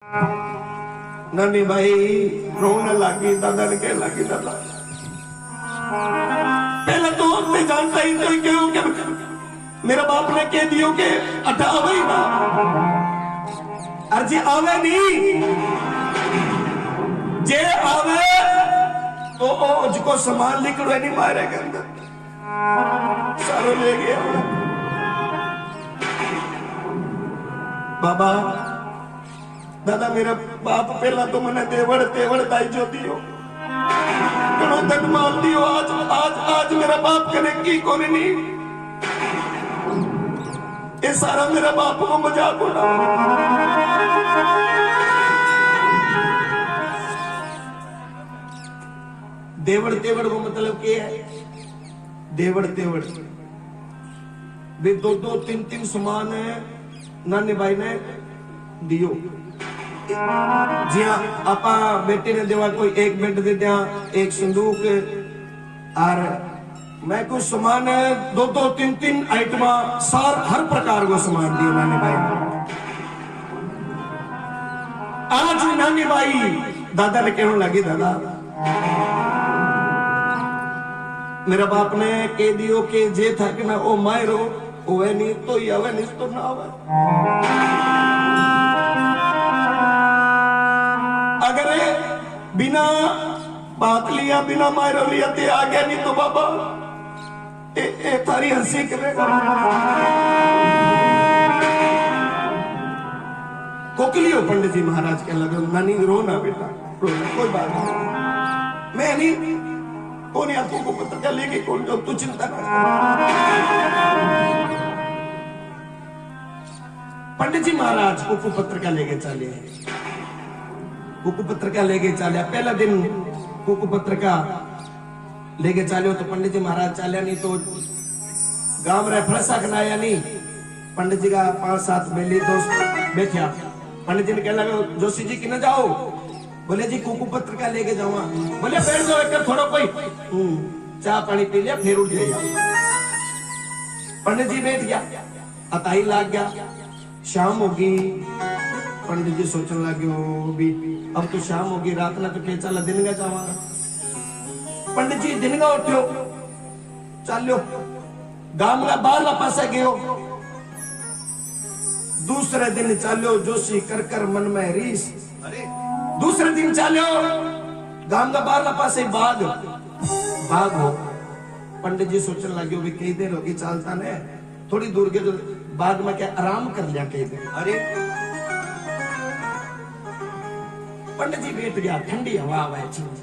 नानी भाई रोने लगी, दादा ने कहने लगी दादा पहले तो मैं जानता ही तो क्यों कि मेरा बाप ने कह दियो कि अठा आवे ही ना, अर्जी आवे नहीं, जे आवे तो उसको सामान निकलो नहीं मारेगा अंदर सारो ले गया। बाबा दादा मेरा बाप पहला तो मने देवड़ तेवड़ दाई जो दियो कनो धन माल दियो, आज आज आज मेरा बाप करे की कोने नहीं, ये सारा मेरा बाप को मजाक उड़ा। देवड़ तेवड़ को मतलब क्या है? देवड़ तेवड़ वे दो दो तीन तीन समान है नानी भाई ने दियो। जी हाँ आपा बेटे ने देवा कोई एक बेड दे दिया, एक संदूक और मैं कुछ सामान दो दो तीन तीन आइटम सार हर प्रकार को सामान दियो नानी भाई। आज नानी भाई दादा ने कहने लगी दादा मेरा बाप ने कह दियो कि जे था कि ना ओ मायरो ओवे नहीं तो ही आवे नहीं तो ना आवे, अगर बिना बात लिया बिना मायरो लिया ते आ गया नहीं तो बाबा ए थारी हंसी करेगा। कोकलियो पंडित जी महाराज के लगे नानी रोना बेटा रोना कोई बात नहीं, मैं नहीं कौन आपको को पत्रिका लेके कौन जो तू चिंता कर। पंडित जी महाराज को पत्रिका लेके चले, कुकु पत्रिका लेके चले। पहला दिन कुकु पत्रिका लेके चले तो पंडित जी महाराज चले नहीं तो गांव रे फरसा खनाया नहीं। पंडित जी का 5-7 बेली दोस्त बैठा, पंडित जी ने कहने लगा जोशी जी कि न जाओ, बोले जी कुकु पत्रिका लेके जाऊंगा, बोले बैठ जाओ एक थोड़ा कोई चाय पानी पी लिया फिर उठ गया। पंडित जी बैठ गया, अताई लाग गया, शाम होगी। पंडित जी सोचने लगे भी अब तो शाम होगी रात ना तो क्या चला दिन का जावा। पंडित जी दिन का उठो चलो गांव का बाहरला पासे गयो, दूसरे दिन चलो जोशी कर कर मन में रीस। अरे दूसरे दिन चलो गांव का बाहरला पासे बाग बाग हो। पंडित जी सोचने लगे भी कई देर होगी चलता ने, थोड़ी दूर के जो बाग में क्या आराम कर लिया कई देर। अरे पंडित जी बैठ गया, ठंडी हवा आवा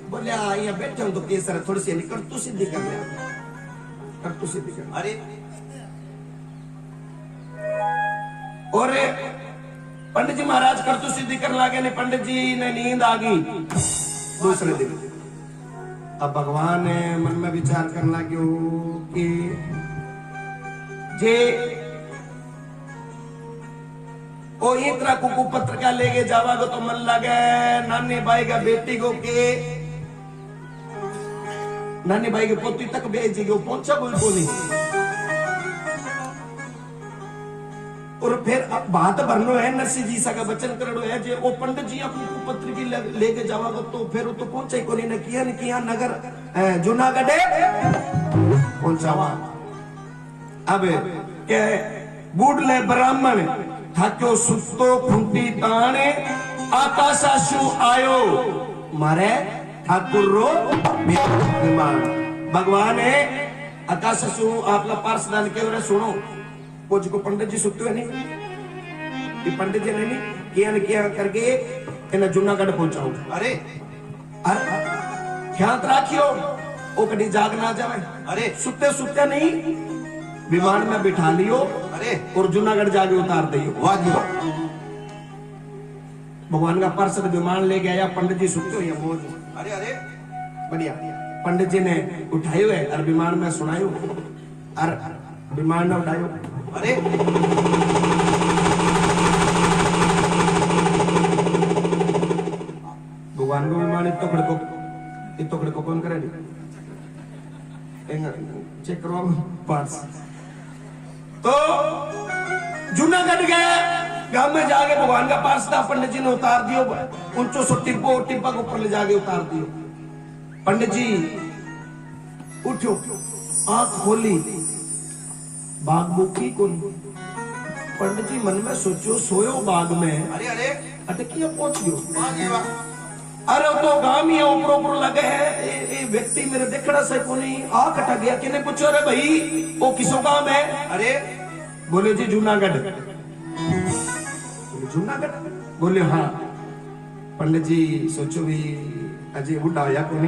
बोले यहाँ बैठे हूं तो केसर थोड़ी सी करतू सिद्धि कर लिया, करतू सिद्धि कर। अरे और पंडित जी महाराज करतू सिद्धि कर लागे ने, पंडित जी ने नींद आ गई। दूसरे दिन अब भगवान ने मन में विचार करने लगे कि जे ओ इतना कुकु पत्रिका लेके जावागो तो मन लगे नानी भाई का बेटी को के नानी भाई के पोती तक भेजी गो पहुंचा बोली। और फिर अब बात भरनो है नरसिंह जी सा का वचन करो है जे ओ पंडित जी कुकु पत्रिका लेके जावागो तो फिर तो पहुंचे को नहीं न किया नगर जूनागढ़ पहुंचावा। अब के बूढ़ले ब्राह्मण थाक्यो सुतो खुंटी ताणे आकाशाशु आयो मारे ठाकुर रो विमान। भगवान है आकाशाशु आपला पार्षदान के रे सुनो कुछ को पंडित जी सुते नहीं कि पंडित जी ने नहीं किया करके इन्हें जूनागढ़ पहुंचाओ। अरे अरे ख्याल राखियो ओ कभी जाग ना जावे। अरे सुते सुते नहीं विमान में बिठा लियो। अरे और जूनागढ़ जाके उतार दियो। भगवान का पार्षद विमान ले गया, पंडित जी सुते हुए मौज। अरे अरे बढ़िया पंडित जी ने उठायो है और विमान में सुनायो और विमान ने उठायो। अरे भगवान को विमान इतो खड़को कौन करे चेक करो पार्स। तो जूनागढ़ गए गांव में जाके भगवान का पास था, पंडित जी ने उतार दियो, ऊंचो सो टिब्बो टिब्बा के ऊपर ले जाके उतार दियो। पंडित जी उठो, आंख खोली, बाघ मुखी को। पंडित जी मन में सोचो, सोयो बाघ में, अरे अरे अटकिया पहुंच गयो। वाह जी वाह। अरे तो गांव ही ऊपर ऊपर लगे है, ये व्यक्ति मेरे देखड़ा से कोनी आ कटा गया। किने पूछो, रे भाई वो किसो काम है? अरे बोले जी जूनागढ़। जूनागढ़ बोले हाँ। पंडित जी सोचो भी अजय बुढ़ा होया कोनी।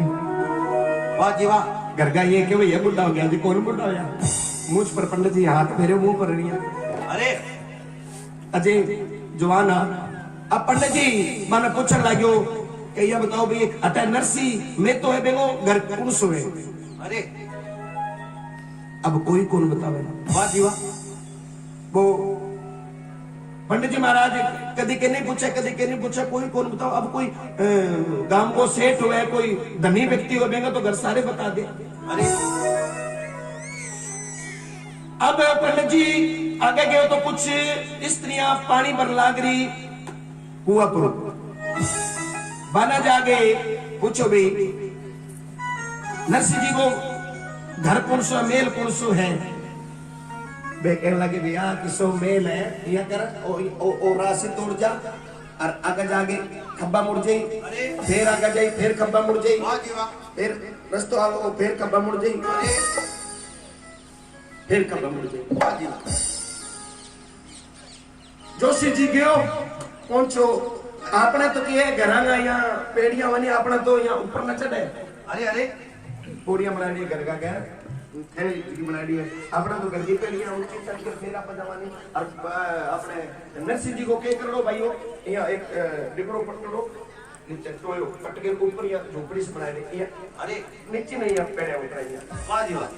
वाह जी वाह। घर का ये क्यों भैया बुढ़ा हो गया जी? कौन बुढ़ा होया? मुझ पर पंडित जी हाथ फेरे, मुंह पर रही है। अरे अजय जवान आ। अब पंडित जी माने पूछन लाग्यो कि ये बताओ भाई अटे नरसी में तो है बेगो घर कौन सो है? अरे अब कोई कौन बतावे? वाह जी वाह। वो पंडित जी महाराज कदी के नहीं पूछा, कदी के नहीं पूछा, कोई कौन बताओ। अब कोई गांव को सेठ हुआ है, कोई धनी व्यक्ति हो बेगा तो घर सारे बता दे। अरे अब पंडित जी आगे गए तो कुछ स्त्रियां पानी भर लाग रही कुआ पर। बाना जागे पूछो भाई नरसिंह जी को घर कौन सो, मेल कौन सो है? वे कहने लगे भैया किसो मेल है, यह कर ओ राशि तोड़ जा और आगे जागे खब्बा मुड़ जाई, फिर आगे जाई, फिर खब्बा मुड़ जाई, वाह जी वाह। फिर रस्तो आओ, फिर खब्बा मुड़ जाई, फिर खब्बा मुड़ जाई। वाह जी वाह। जोशी जी गयो पहुंचो। आपने तो किए घरा ना यहाँ पेड़ियां बनी, आपने तो यहाँ ऊपर न चढ़े। अरे अरे पूड़ियां बना ली घर का गैर बना ली है। अपना तो घर की पेड़ियां ऊंची चढ़ के फेरा पजावानी। और अपने नरसिंह जी को के करो भाई हो, यहाँ एक डिबरो पटड़ो नीचे टोयो पट के ऊपर या झोपड़ी से बना ली। अरे नीचे नहीं आप पेड़े उतरा। वाह जी वाह।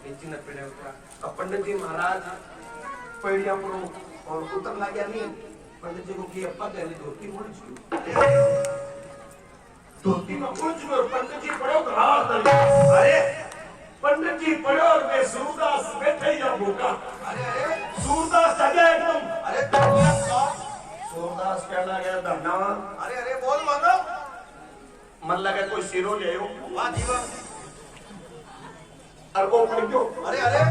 नीचे न पेड़े उतरा। अब पंडित जी महाराज पेड़ियां पर और उतर ला गया नहीं। पंडित जी को की अप्पा कहने धोती मुड़ धोती में उलझ गए। पंडित जी पड़ो घाट। अरे पंडित जी पड़ो और वे सूरदास बैठे या भूखा। अरे अरे सूरदास जगे एकदम। अरे सूरदास कहना गया धरना। अरे अरे बोल मानो। मन लगा कोई सिरो ले आयो। वाह जी वाह। और वो पड़ गयो। अरे अरे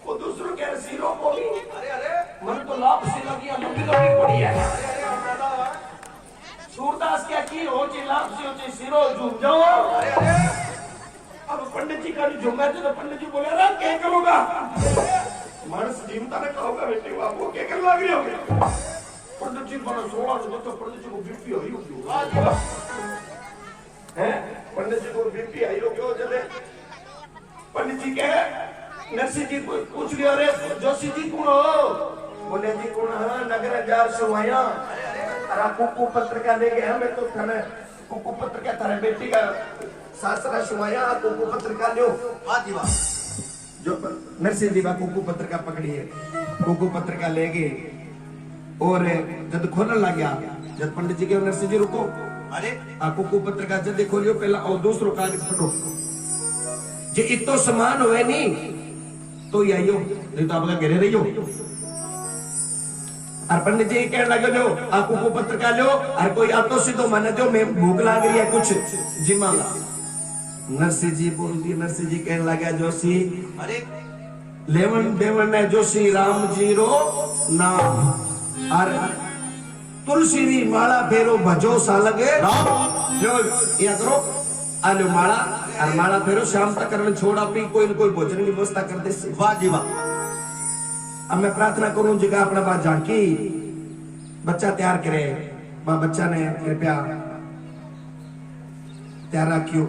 वो दूसरों के सिरो को भी। अरे अरे मन तो लाभ से लगी लंबी लंबी पड़ी है। अरे अरे पैदा हुआ। सूरदास क्या की हो ची लाभ से हो ची सिरो झूम जाओ। अरे अरे अब पंडित जी का झूमे थे तो पंडित जी बोले अरे क्या करोगा? मानस जीवता ने कहोगा बेटे वो क्या कर लग रहे हो? पंडित जी बड़ा 16 तो पंडित जी को बीपी आई होगी। वाह जी वाह। हैं पंडित जी को बीपी आई होगी। जब पंडित जी कहे नरसिंह जी पूछ लिया, अरे जोशी जी कौन हो? बोले जी कौन है? नगर जार से आया। अरे कुकु पत्र का ले गया। मैं तो थाने कुकु पत्र का थाने बेटी का शास्त्रा सुमाया कुकु पत्र का लो। वाह जी वाह। जो नरसिंह जी बा कुकु पत्र का पकड़ी है, कुकु पत्र का ले गए और जब खोलने लग गया, जब पंडित जी के नरसिंह जी रुको। अरे कुकु पत्र का जब खोलियो पहला और दूसरो कागज पढ़ो। जे इतो समान हुए नहीं तो आइयो, नहीं तो आपका घेरे रहियो। और पंडित जी कहने लगे जो आपको को पत्र का लो और कोई आतो सीधो मन जो मैं भूख लाग रही है कुछ जिमाला। नरसिंह जी बोल दिए। नरसिंह जी कहने लगा जोशी अरे लेवन देवन है जोशी राम जी रो नाम और तुलसी री माला फेरो भजो सा लगे राम। जो या करो आलो माला और माला फेरो शाम तक करने छोड़ा पी कोई न कोई भोजन की व्यवस्था कर दे। वाह जी वाह। अब मैं प्रार्थना करूं जगह अपना बात जानकी बच्चा तैयार करे। मां बच्चा ने कृपया तैयार रखियो।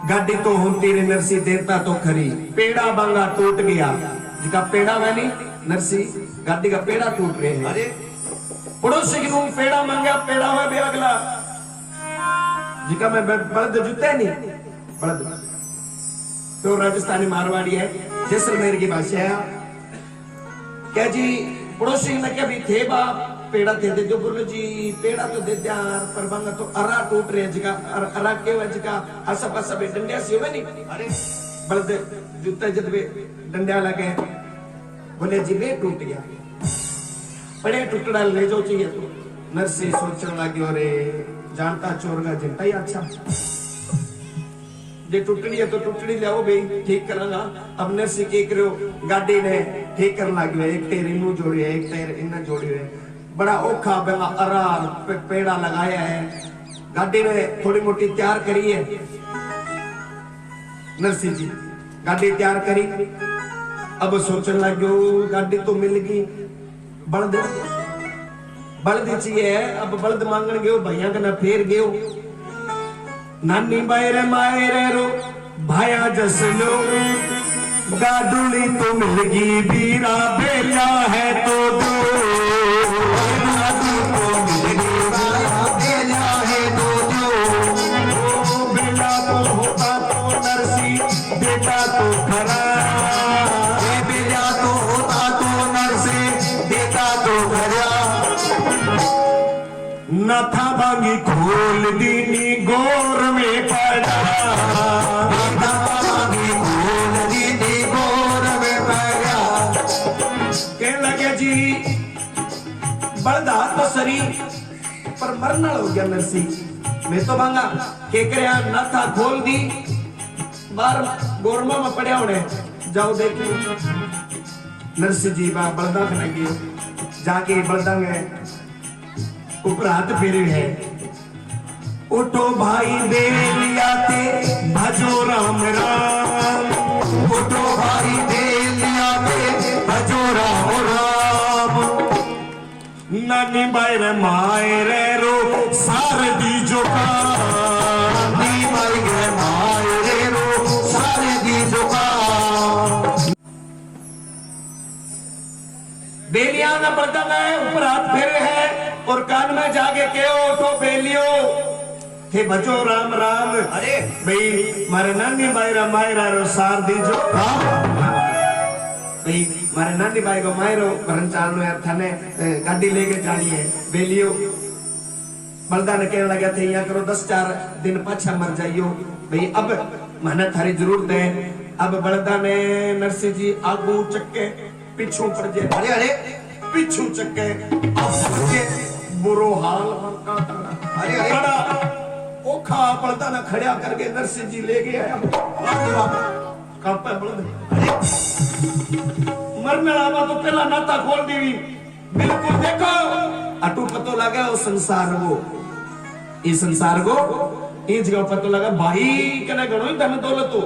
गाड़ी तो होती रे नरसी देवता तो खरी, पेड़ा बांगा टूट गया। जिका पेड़ा वह नहीं नरसी गाड़ी का पेड़ा टूट रहे हैं। अरे पड़ोसी की रूम पेड़ा मांगा, पेड़ा हुआ भी अगला जिका मैं बलद जूते नहीं बलद तो राजस्थानी मारवाड़ी है, जैसलमेर की भाषा है। क्या जी पड़ोसी ने क्या भी थे बा पेड़ा दे दे जो बोलो जी पेड़ा तो दे दिया पर बांगा तो अरा टूट रहे जिका अरा के वजह का आसा पासा भी डंडिया से होवे नहीं। अरे बलद जूते जद वे डंडिया लगे बोले जी बे टूट गया, बड़े टुकड़ा ले जाओ चाहिए तो। नरसी सोचने लगे रे जानता चोर का जिंटा ही अच्छा, जे टुटड़ी है तो टुटड़ी ले आओ भाई ठीक करांगा। अब नरसी के करो गाड़ी ने ठीक कर लगे, एक टेर इनू जोड़ी है एक टेर इन जोड़ी है, बड़ा औखा बेला अरार पेड़ा लगाया है। गाड़ी ने थोड़ी मोटी तैयार करी है नरसी जी, गाड़ी तैयार करी। अब सोचने लगे गाड़ी तो मिल गई, बल्द बल्द चाहिए। अब बल्द मांगन गयो भैया का ना फेर गयो, नानी बायरे मायरे रो भाया जसलो, गाडुली तो मिल गई बीरा बेला है तो दो, गाडुली तो मिल गई बीरा बेला है तो दो, बेला तो होता तो नरसी बेटा तो खरा, बेला तो होता तो नरसी बेटा तो खरा। न था भांगी खोल दीनी गोर में पड़ा, न था भांगी खोल दीनी गोर में पड़ा। कहने लगे जी बड़दा तो सरी पर मरना हो गया नरसी, मैं तो भांगा के करे न था खोल दी, बार गोरमा में पड़े होने जाओ देखिए। नरसी जी बड़दा के लगे जाके बड़दा में ऊपर हाथ फेरे है, उठो भाई बेलिया ते भजो राम राम, उठो भाई बेलिया ते भजो राम राम। नानी बायरे मायरे रो सारदी जो का, नानी बायरे मायरे रो सारदी जो का। बेलिया ना पड़ता है ऊपर हाथ फेरे है और कान में जाके के उठो बेलियो थे बचो राम राम। अरे भाई मारे नानी बायरा मायरा रो सार दीजो भाई, मारे नानी बाई को मायरो भरन चाल यार थाने गाड़ी लेके जानी है बेलियो। बलदा ने कहने लगा थे यहाँ करो 10-4 दिन पाछा मर जाइयो भाई, अब मेहनत थारी जरूरत है। अब बलदा ने नरसी जी आगू चक्के पिछू पड़ जाए, अरे अरे पिछू चक्के बुरो हाल, अरे अरे बड़ा ओखा बलदा ने खड़ा करके नरसी जी ले गया। कांपे बलद, मरने वाला तो पहला नाता खोल दी बिल्कुल। देखो अटू पतो लगा वो संसार को, ये संसार को ये जगह पतो लगा भाई कने गणो ही धन दौलत हो,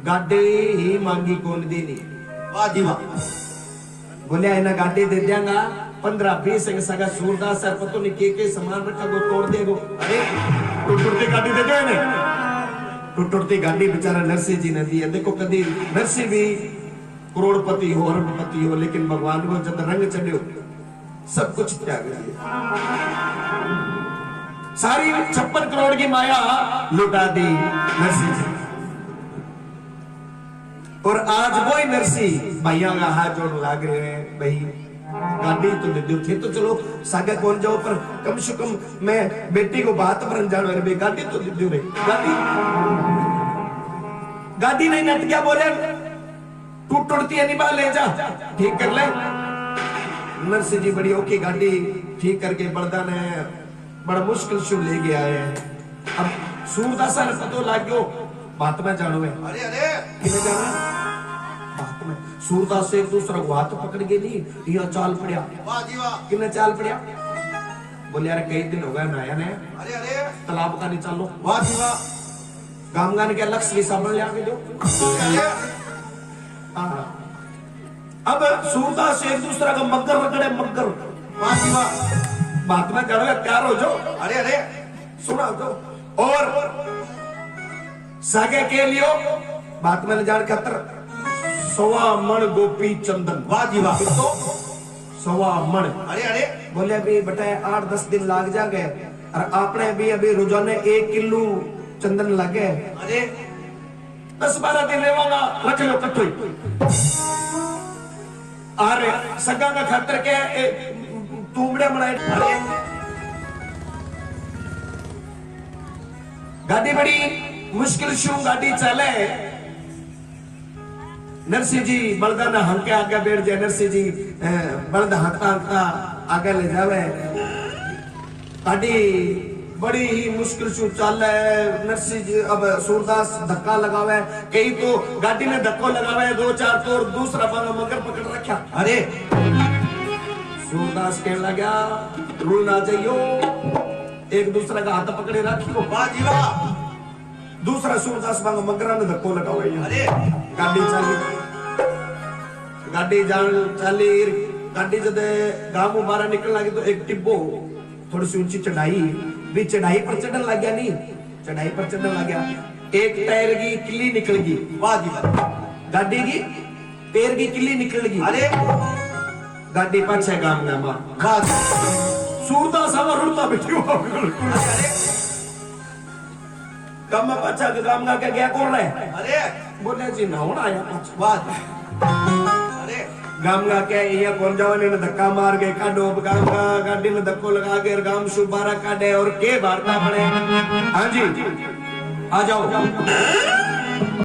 गाड़ी ही मांगी कौन देनी। वाह जी वाह, बोलिया इन्हें गाड़ी दे देंगा 15-20 सगा सूरदास सर पतो नहीं के सामान रखा गो तोड़ देगो। अरे टूटती गाड़ी दे दो इन्हें, टूटती गाड़ी बेचारा नरसी जी ने दी है। देखो कभी नरसी भी करोड़पति हो अरबपति हो, लेकिन भगवान को जब रंग चढ़ो सब कुछ त्याग दिया, सारी 56 करोड़ की माया लुटा दी नरसी जी। और आज वो ही नरसी भैया का हाथ जोड़ लाग रहे हैं भाई गाड़ी तो दे दो थे तो चलो सागे कौन जाओ, पर कम से कम मैं बेटी को बात पर जानो रे गाड़ी तो दे दो रे। गाड़ी नहीं नट गया, बोले टूटती है निभा ले जा ठीक कर ले। नरसी जी बड़ी ओके गाड़ी ठीक करके बड़दा ने बड़ा मुश्किल से ले गया है। अब सूरदास ने पतो लाग गयो बात में जानो है, अरे अरे किने जाना बात में। सूरदास से एक दूसरा को हाथ पकड़ के नहीं यहाँ चाल पड़िया। वाह जी वाह, किने चाल पड़िया? बोले यार कई दिन हो गए नया ने, अरे अरे तालाब का नहीं चालो। वाह जी वाह, गामगान के लक्ष्य साबन ले आके दो। अब सूरदास से एक दूसरा का मग्गर रगड़े मग्गर। वाह जी वाह, बात में जानो तैयार हो जाओ। अरे अरे सुना दो और सागे के लियो बात में जान खतर 1.25 मण गोपी चंदन। वाह जी वाह, तो 1.25 मण। अरे अरे बोले भी बेटा 8-10 दिन लाग जाएंगे और आपने भी अभी रोजाना 1 किलो चंदन लगे। अरे 10-12 दिन लेवांगा, रख लो कट्ठो। अरे सगा का खतर के तूमड़े बनाए। अरे गाड़ी बड़ी मुश्किल शू गाड़ी चले नरसिंह जी बलदा ना हंके आगे बैठ जाए। नरसिंह जी बलद हंकता हंकता आगे ले जावे। गाड़ी बड़ी ही मुश्किल से चल है। नरसिंह जी अब सूरदास धक्का लगावे, कई तो गाड़ी ने धक्को लगावे, दो चार तो और दूसरा बंगा मगर पकड़ रखा। अरे सूरदास कहने लगा रूल ना जाइयो, एक दूसरा का हाथ पकड़े रखियो। वाह जी वाह। दूसरा सूरदास बंगा मगरा ने धक्को लगावे। अरे गाड़ी चाली, गाड़ी जान चाली। गाड़ी जब गांव बाहर निकल लगी तो एक टिब्बो थोड़ी सी ऊंची चढ़ाई भी, चढ़ाई पर चढ़ने लग गया। नहीं चढ़ाई पर चढ़ने लग गया, एक टायर की किल्ली निकल गई। वाह जी वाह। गाड़ी की पैर की किल्ली निकल गई। अरे गाड़ी पाछे गाम में मार। वाह। सूरदास आवा रुड़ता बैठियो। अरे गाम में पाछा गाम का गया कौन रहे? अरे बोले जी नहाउण आया पाछा। वाह। अरे गामगा के ये कौन जवानी ने धक्का मार के काढो। अब गामगा गाड़ी में धक्को लगा के गाम सुबारा काढे और के भारता पड़े। हाँ जी आ जाओ।